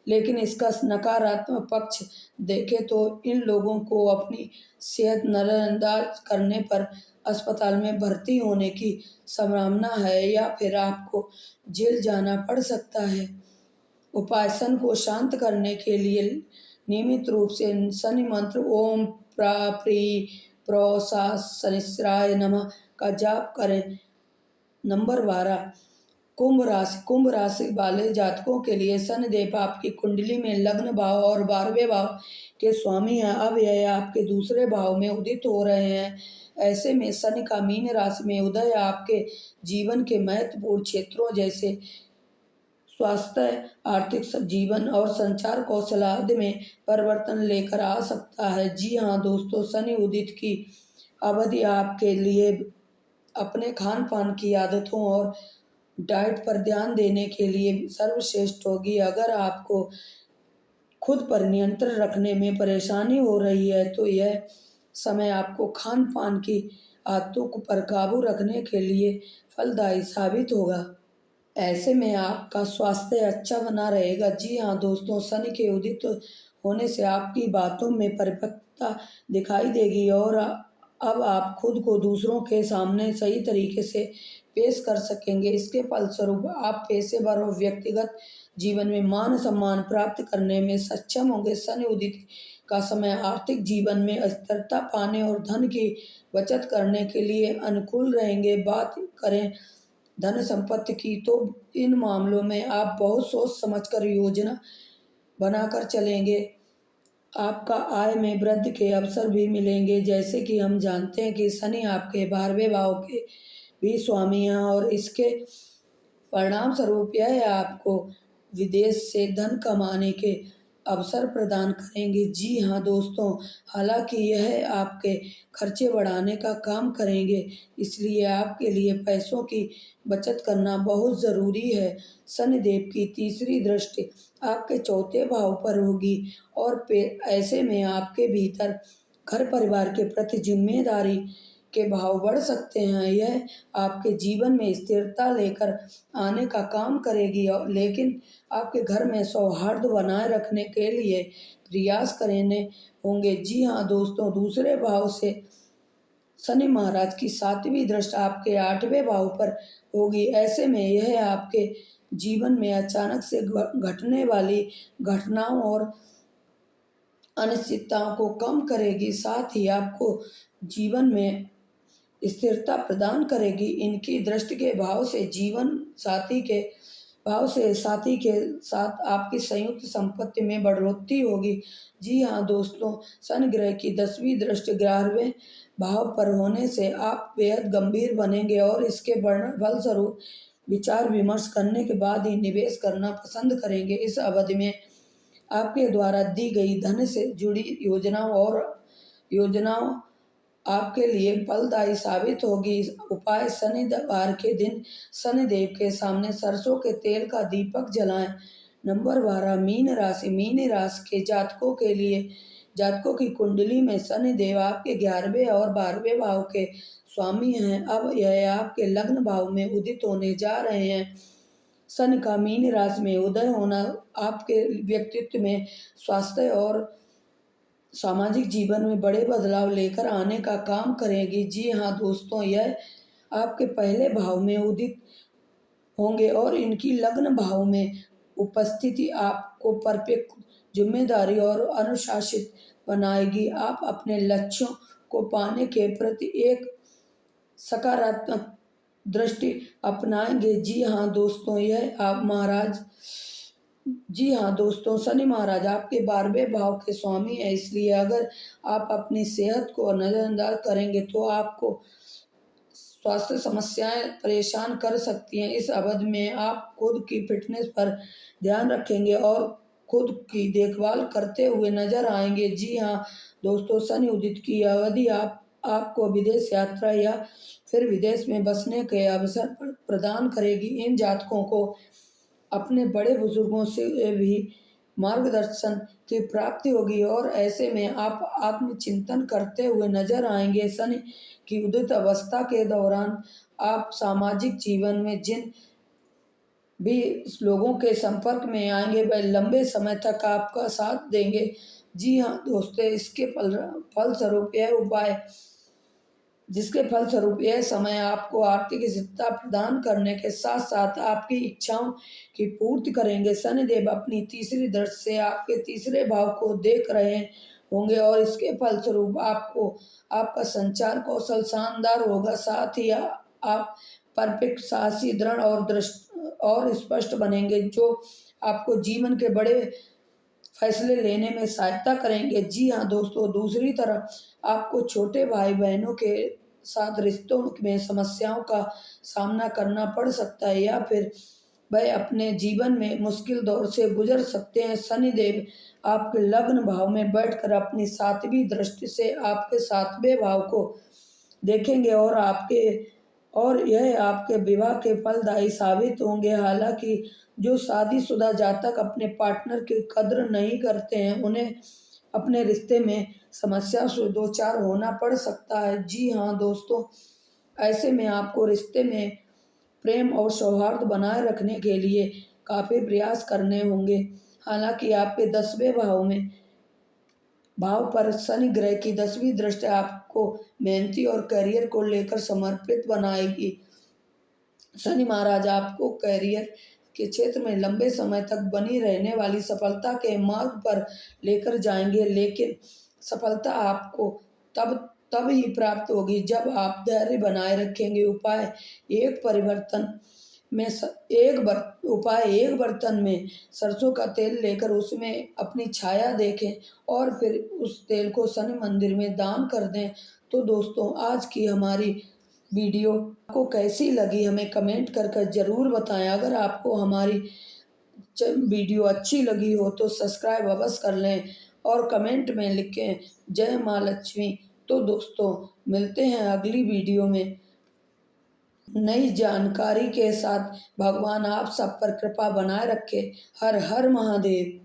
लेकिन इसका नकारात्मक पक्ष देखें तो इन लोगों को अपनी सेहत नज़रअंदाज करने पर अस्पताल में भर्ती होने की संभावना है या फिर आपको जेल जाना पड़ सकता है। उपाय: शनि को शांत करने के लिए नियमित रूप से शनि मंत्र ओम प्री प्रो सा शनिश्चराय नमः का जाप करें। नंबर 12, कुंभ राशि वाले जातकों के लिए शनिदेव आपकी कुंडली में लग्न भाव और 12वें भाव के स्वामी हैं। अब यह आपके दूसरे भाव में उदित हो रहे हैं। ऐसे में शनि का मीन राशि में उदय आपके जीवन के महत्वपूर्ण क्षेत्रों जैसे स्वास्थ्य, आर्थिक जीवन और संचार कौशल आदि में परिवर्तन लेकर आ सकता है। जी हाँ दोस्तों, शनि उदित की अवधि आपके लिए अपने खान पान की आदतों और डाइट पर ध्यान देने के लिए सर्वश्रेष्ठ होगी। अगर आपको खुद पर नियंत्रण रखने में परेशानी हो रही है तो यह समय आपको खान पान की आदतों पर काबू रखने के लिए फलदायी साबित होगा। ऐसे में आपका स्वास्थ्य अच्छा बना रहेगा। जी हाँ दोस्तों, शनि के उदित होने से आपकी बातों में परिपक्वता दिखाई देगी और अब आप खुद को दूसरों के सामने सही तरीके से पेश कर सकेंगे। इसके फलस्वरूप आप पेशेवर और व्यक्तिगत जीवन में मान सम्मान प्राप्त करने में सक्षम होंगे। शनि उदित का समय आर्थिक जीवन में स्थिरता पाने और धन की बचत करने के लिए अनुकूल रहेंगे। बात करें धन संपत्ति की तो इन मामलों में आप बहुत सोच समझकर योजना बनाकर चलेंगे। आपका आय में वृद्धि के अवसर भी मिलेंगे। जैसे कि हम जानते हैं कि शनि आपके 12वें भाव के भी स्वामी हैं और इसके परिणाम स्वरूप यह आपको विदेश से धन कमाने के अवसर प्रदान करेंगे। जी हाँ दोस्तों, हालांकि यह आपके खर्चे बढ़ाने का काम करेंगे, इसलिए आपके लिए पैसों की बचत करना बहुत ज़रूरी है। शनिदेव की तीसरी दृष्टि आपके चौथे भाव पर होगी और फिर ऐसे में आपके भीतर घर परिवार के प्रति जिम्मेदारी के भाव बढ़ सकते हैं। यह आपके जीवन में स्थिरता लेकर आने का काम करेगी और लेकिन आपके घर में सौहार्द बनाए रखने के लिए प्रयास करने होंगे। जी हाँ दोस्तों, दूसरे भाव से शनि महाराज की 7वीं दृष्टि आपके 8वें भाव पर होगी। ऐसे में यह आपके जीवन में अचानक से घटने वाली घटनाओं और अनिश्चितताओं को कम करेगी, साथ ही आपको जीवन में स्थिरता प्रदान करेगी। इनकी दृष्टि के भाव से जीवन साथी के साथ आपकी संयुक्त संपत्ति में बढ़ोतरी होगी। जी हाँ दोस्तों, शनि ग्रह की 10वीं दृष्टि 11वें भाव पर होने से आप बेहद गंभीर बनेंगे और इसके फलस्वरूप विचार विमर्श करने के बाद ही निवेश करना पसंद करेंगे। इस अवधि में आपके द्वारा दी गई धन से जुड़ी योजनाओं आपके लिए फलदायी साबित होगी। उपाय शनिवार के दिन शनिदेव के सामने सरसों के तेल का दीपक जलाएं। नंबर 12 मीन राशि के जातकों की कुंडली में शनिदेव आपके 11वें और 12वें भाव के स्वामी हैं। अब यह आपके लग्न भाव में उदित होने जा रहे हैं। शनि का मीन राशि में उदय होना आपके व्यक्तित्व में स्वास्थ्य और सामाजिक जीवन में बड़े बदलाव लेकर आने का काम करेगी। जी हाँ दोस्तों, यह आपके पहले भाव में उदित होंगे और इनकी लग्न भाव में उपस्थिति आपको परफेक्ट जिम्मेदारी और अनुशासित बनाएगी। आप अपने लक्ष्यों को पाने के प्रति एक सकारात्मक दृष्टि अपनाएंगे। जी हाँ दोस्तों, शनि महाराज आपके 12वें भाव के स्वामी है, इसलिए अगर आप अपनी सेहत को नज़रअंदाज करेंगे तो आपको स्वास्थ्य समस्याएं परेशान कर सकती हैं। इस अवधि में आप खुद की फिटनेस पर ध्यान रखेंगे और खुद की देखभाल करते हुए नजर आएंगे। जी हाँ दोस्तों, शनि उदित की अवधि आपको विदेश यात्रा या फिर विदेश में बसने के अवसर प्रदान करेगी। इन जातकों को अपने बड़े बुजुर्गों से भी मार्गदर्शन की प्राप्ति होगी और ऐसे में आप आत्मचिंतन करते हुए नजर आएंगे। शनि की उदित अवस्था के दौरान आप सामाजिक जीवन में जिन भी लोगों के संपर्क में आएंगे वह लंबे समय तक आपका साथ देंगे। जी हाँ दोस्तों, जिसके फलस्वरूप यह समय आपको आर्थिक स्थिरता प्रदान करने के साथ साथ आपकी इच्छाओं की पूर्ति करेंगे। शनिदेव अपनी तीसरी दृष्टि से आपके तीसरे भाव को देख रहे होंगे और इसके फलस्वरूप आपका संचार कौशल शानदार होगा। साथ ही आप परफेक्ट, साहसी, दृढ़ और स्पष्ट बनेंगे, जो आपको जीवन के बड़े फैसले लेने में सहायता करेंगे। जी हाँ दोस्तों, दूसरी तरफ आपको छोटे भाई बहनों के साथ रिश्तों में समस्याओं का सामना करना पड़ सकता है या फिर वह अपने जीवन में मुश्किल दौर से गुजर सकते हैं। शनिदेव आपके लग्न भाव में बैठकर अपनी 7वीं दृष्टि से आपके 7वें भाव को देखेंगे और यह आपके विवाह के फलदायी साबित होंगे। हालांकि जो शादीशुदा जातक अपने पार्टनर की कद्र नहीं करते हैं, उन्हें अपने रिश्ते में समस्या से दो चार होना पड़ सकता है। जी हाँ दोस्तों, ऐसे में आपको रिश्ते में प्रेम और सौहार्द बनाए रखने के लिए काफ़ी प्रयास करने होंगे। हालांकि आपके 10वें भाव पर शनि ग्रह की 10वीं दृष्टि आपको मेहनती और करियर को लेकर समर्पित बनाएगी। शनि महाराज आपको करियर के क्षेत्र में लंबे समय तक बनी रहने वाली सफलता के मार्ग पर लेकर जाएंगे। लेकिन सफलता आपको तब तब ही प्राप्त होगी जब आप धैर्य बनाए रखेंगे। एक बर्तन में सरसों का तेल लेकर उसमें अपनी छाया देखें और फिर उस तेल को शनि मंदिर में दान कर दें। तो दोस्तों, आज की हमारी वीडियो आपको कैसी लगी हमें कमेंट कर ज़रूर बताएं। अगर आपको हमारी वीडियो अच्छी लगी हो तो सब्सक्राइब अवश्य कर लें और कमेंट में लिखें जय माँ लक्ष्मी। तो दोस्तों, मिलते हैं अगली वीडियो में नई जानकारी के साथ। भगवान आप सब पर कृपा बनाए रखे। हर हर महादेव।